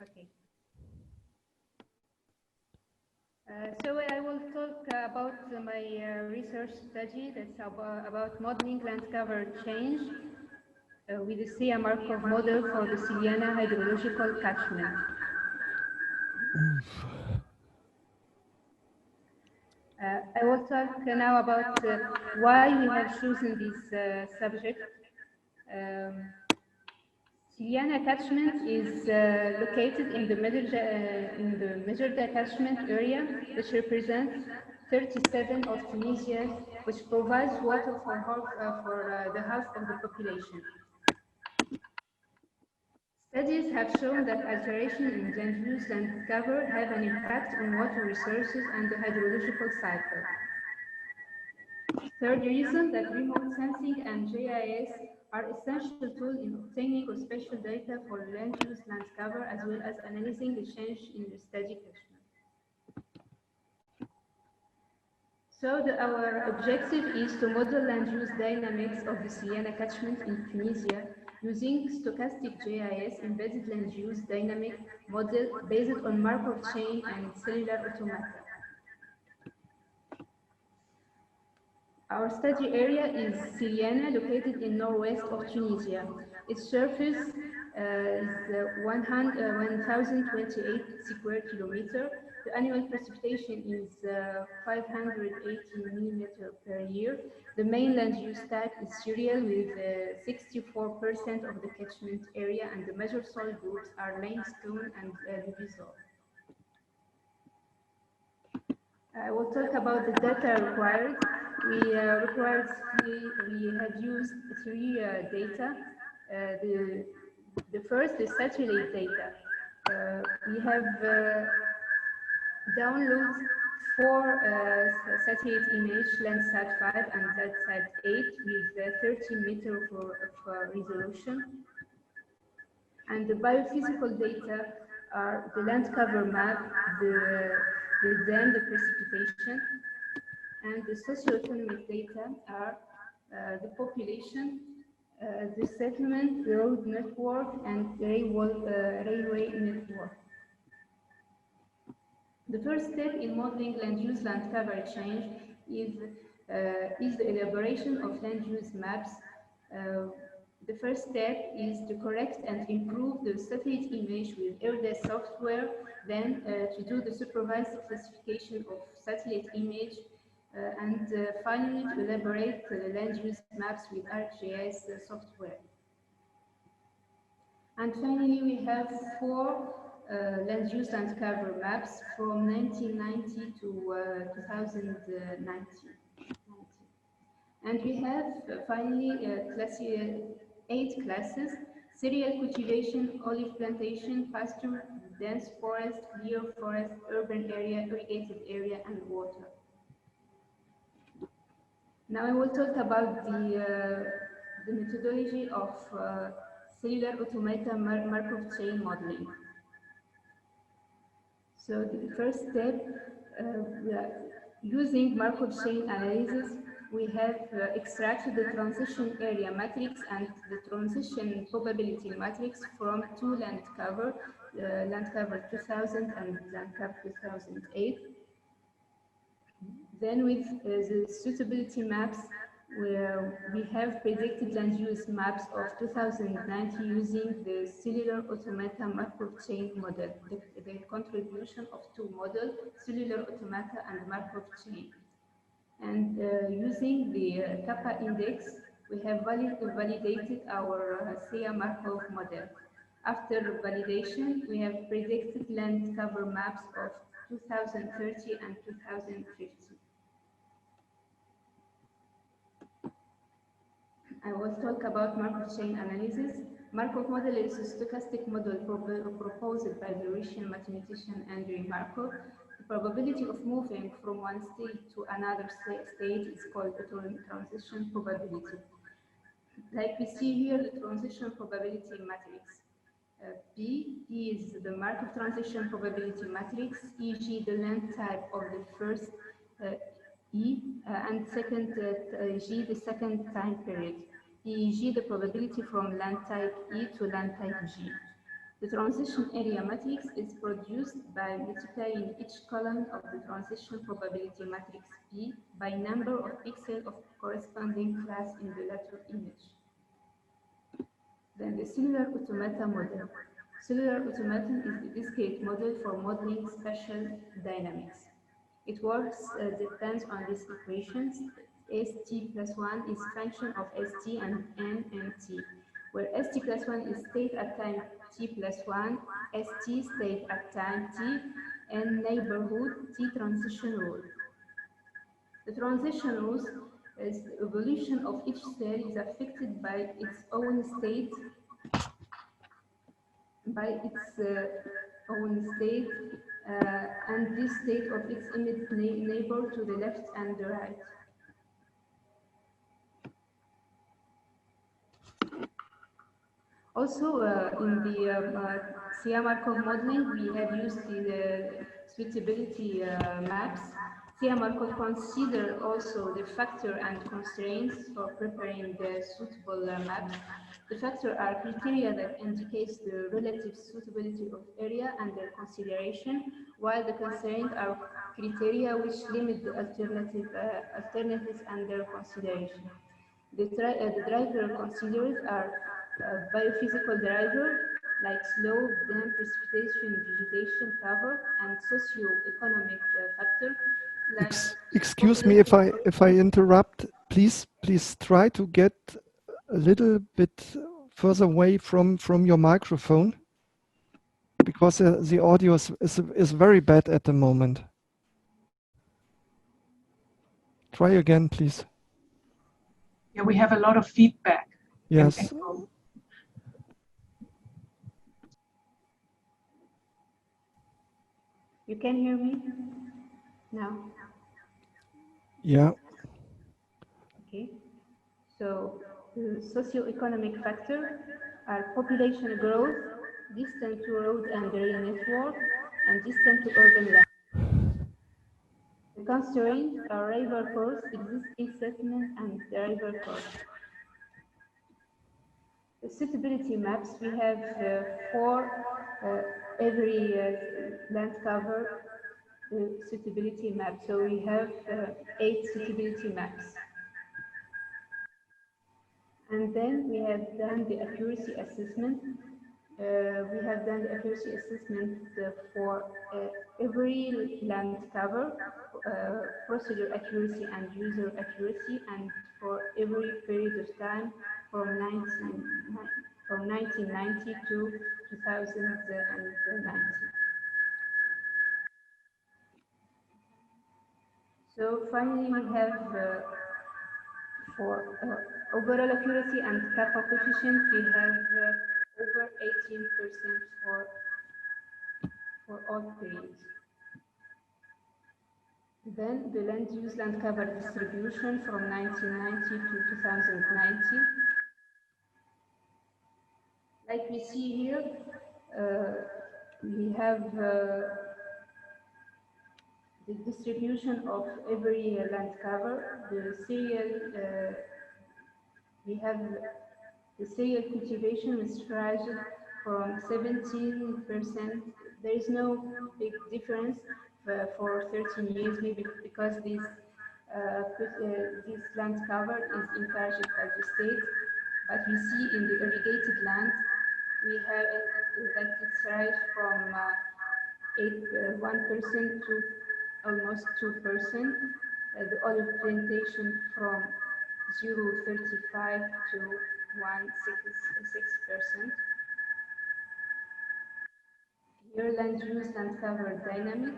Okay. So I will talk about my research study that's about modeling land cover change with the CA Markov model for the Siliana hydrological catchment. I will talk now about why we have chosen this subject. Siliana catchment is located in the measured catchment area, which represents 37 of Tunisia, which provides water for the half of the population. Studies have shown that alteration in land use and cover have an impact on water resources and the hydrological cycle. Third reason that remote sensing and GIS are essential tools in obtaining spatial data for land use, land cover, as well as analyzing the change in the study catchment. So our objective is to model land use dynamics of the Siliana catchment in Tunisia using stochastic GIS embedded land use dynamic model based on Markov chain and cellular automata. Our study area is Siliana, located in northwest of Tunisia. Its surface is 1,028 square kilometers. The annual precipitation is 580 millimeters per year. The main land use type is cereal with 64% of the catchment area, and the major soil groups are limestone and Lubizol. I will talk about the data required. We have used three data. The first is satellite data. We have downloaded 4 satellite image, Landsat 5 and Landsat 8 with 13 meters of resolution. And the biophysical data are the land cover map, the dam, the precipitation, and the socioeconomic data are the population, the settlement, the road network, and the railway network. The first step in modeling land use land cover change is the elaboration of land use maps. The first step is to correct and improve the satellite image with ERDA software, then to do the supervised classification of satellite image, and finally to elaborate the land use maps with ArcGIS software. And finally, we have 4 land use land cover maps from 1990 to 2019. And we have finally 8 classes: cereal cultivation, olive plantation, pasture, dense forest, clear forest, urban area, irrigated area, and water. Now I will talk about the methodology of cellular automata Markov chain modeling. So the first step, using Markov chain analysis, we have extracted the transition area matrix and the transition probability matrix from 2 land cover 2000 and land cover 2008. Then with the suitability maps, we have predicted land use maps of 2090 using the cellular automata Markov chain model, the contribution of 2 models, cellular automata and Markov chain. And using the kappa index, we have validated our CA Markov model. After validation, we have predicted land cover maps of 2030 and 2050. I will talk about Markov chain analysis. Markov model is a stochastic model proposed by the Russian mathematician Andrei Markov. The probability of moving from one state to another state is called the transition probability. Like we see here, the transition probability matrix. P is the Markov transition probability matrix, e.g. the land type of the first E, and second G, the second time period, e.g. the probability from land type E to land type G. The transition area matrix is produced by multiplying each column of the transition probability matrix P by number of pixels of corresponding class in the latter image. Then the cellular automata model. Cellular automaton is the discrete model for modeling spatial dynamics. It works depends on these equations. St plus 1 is function of St and n and t, where St plus 1 is state at time t plus 1, St state at time t, and neighborhood t transition rule. The transition rules is the evolution of each cell is affected by its own state, and this state of its image neighbor to the left and the right. Also, in the CA Markov modeling, we have used the suitability maps. CA Markov consider also the factor and constraints for preparing the suitable maps. The factors are criteria that indicates the relative suitability of area under consideration, while the constraints are criteria which limit the alternatives under consideration. The driver considered are biophysical driver like slope, dam, precipitation, vegetation cover, and socio-economic factor like. Excuse me if I interrupt. Please try to get a little bit further away from your microphone, because the audio is very bad at the moment. Try again, please. Yeah, we have a lot of feedback. Yes. You can hear me now? Yeah. Okay. So the socio-economic factors are population growth, distance to road and rail network, and distance to urban land. The constraints are river course, existing settlement, and the river course. The suitability maps, we have for every land cover suitability map. So we have 8 suitability maps. And then we have done the accuracy assessment. We have done the accuracy assessment for every land cover, procedure accuracy and user accuracy, and for every period of time from 1990 to 2019. So finally, we have for overall accuracy and kappa coefficient, we have over 18% for all periods. Then the land use land cover distribution from 1990 to 2019. Like we see here, we have the distribution of every land cover. The serial, we have the serial cultivation is fragile from 17%. There is no big difference for 13 years, maybe because this land cover is encouraged by the state. But we see in the irrigated land, we have that it's rise from 1% to almost 2%. The olive plantation from 0.35 to 1.66%. Here, land use land cover dynamic.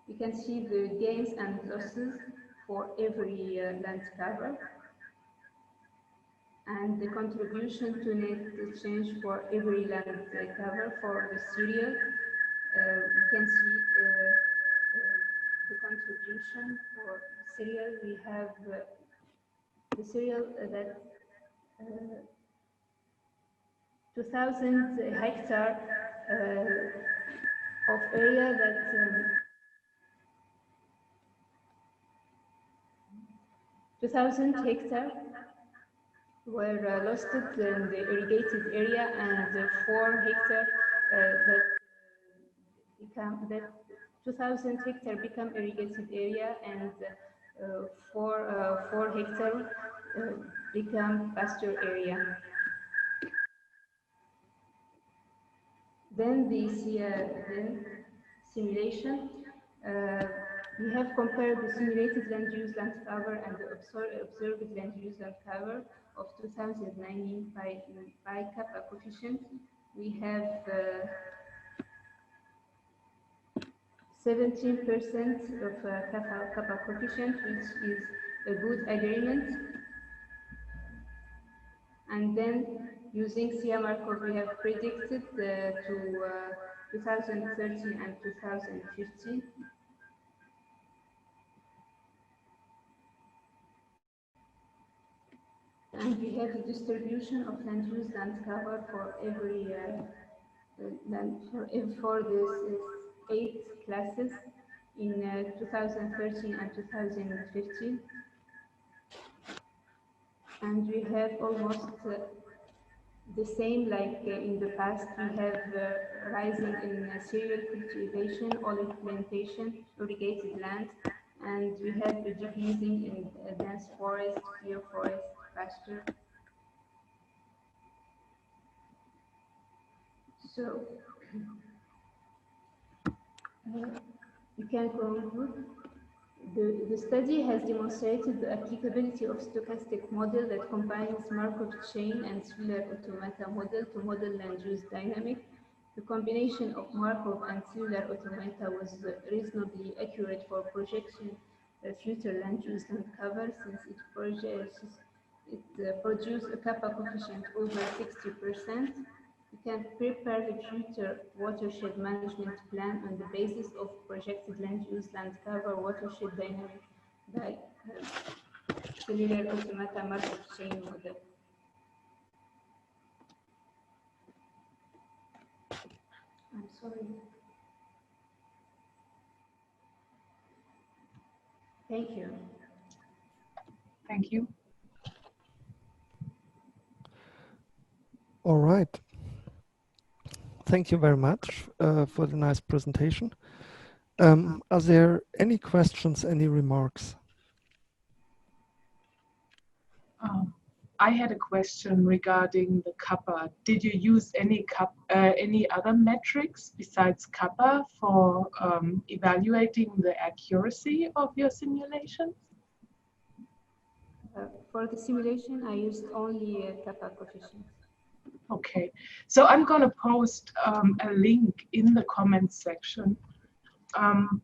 You can see the gains and losses for every land cover, and the contribution to net change for every land cover for the cereal. We can see the contribution for cereal. We have the cereal that 2,000 hectare of area that 2,000 hectare were lost in the irrigated area, and the 4 hectare that 2,000 hectare become irrigated area, and 4 hectare become pasture area. Then the simulation. We have compared the simulated land use land cover and the observed land use land cover of 2019 by kappa coefficient. We have 17% of kappa coefficient, which is a good agreement. And then using CA Markov, we have predicted to 2030 and 2050. And we have the distribution of land use land cover for every for these 8 classes in 2013 and 2015. And we have almost the same like in the past. We have rising in cereal cultivation, olive plantation, irrigated land, and we have decreasing in dense forest, clear forest, pasture. So you can conclude. The study has demonstrated the applicability of stochastic model that combines Markov chain and cellular automata model to model land use dynamic. The combination of Markov and cellular automata was reasonably accurate for projection future land use land cover, since it produced a kappa coefficient over 60%. You can prepare the future watershed management plan on the basis of projected land use, land cover, watershed dynamic by cellular automata Markov chain model. I'm sorry. Thank you. Thank you. All right. Thank you very much for the nice presentation. Are there any questions, any remarks? I had a question regarding the kappa. Did you use any other metrics besides kappa for evaluating the accuracy of your simulations? For the simulation, I used only kappa coefficient. Okay, so I'm going to post a link in the comments section.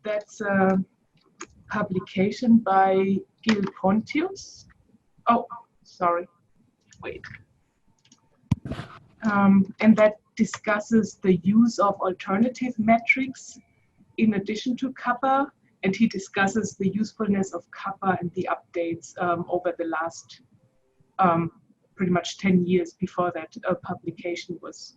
That's a publication by Gil Pontius. Oh, sorry, wait. And that discusses the use of alternative metrics in addition to kappa, and he discusses the usefulness of kappa and the updates over the last pretty much 10 years before that publication was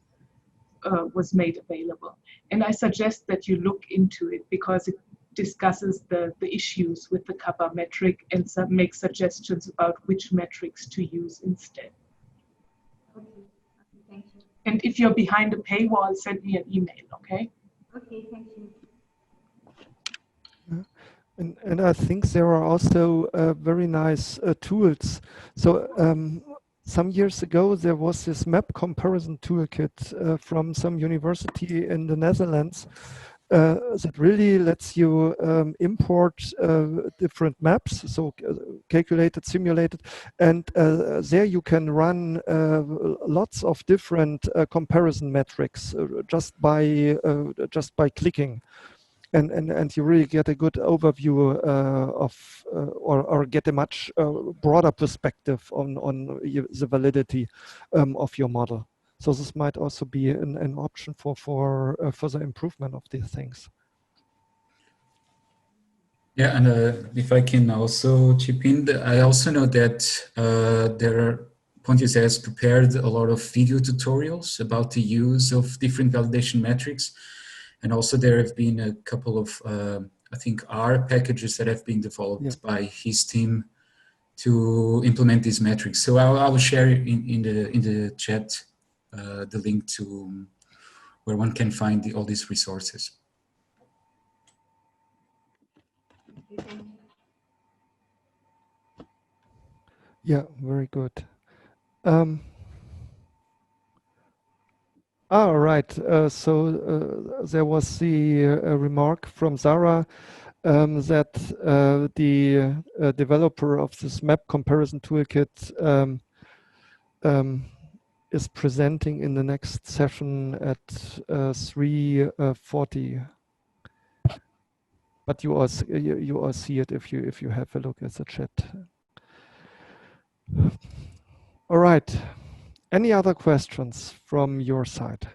made available. And I suggest that you look into it because it discusses the issues with the kappa metric and makes suggestions about which metrics to use instead. Okay, thank you. And if you're behind a paywall, send me an email, okay? Okay, thank you. And I think there are also very nice tools. So some years ago, there was this map comparison toolkit from some university in the Netherlands that really lets you import different maps, so calculated, simulated, and there you can run lots of different comparison metrics just by clicking. And you really get a good overview of or get a much broader perspective on the validity of your model. So this might also be an option for further improvement of these things. Yeah, and if I can also chip in, I also know that Pontius has prepared a lot of video tutorials about the use of different validation metrics. And also there have been a couple of, I think, R packages that have been developed by his team to implement these metrics. So I will share in the chat the link to where one can find all these resources. Yeah, very good. All right. So there was the remark from Zara that the developer of this map comparison toolkit is presenting in the next session at 3:40. But you all see it if you have a look at the chat. All right. Any other questions from your side?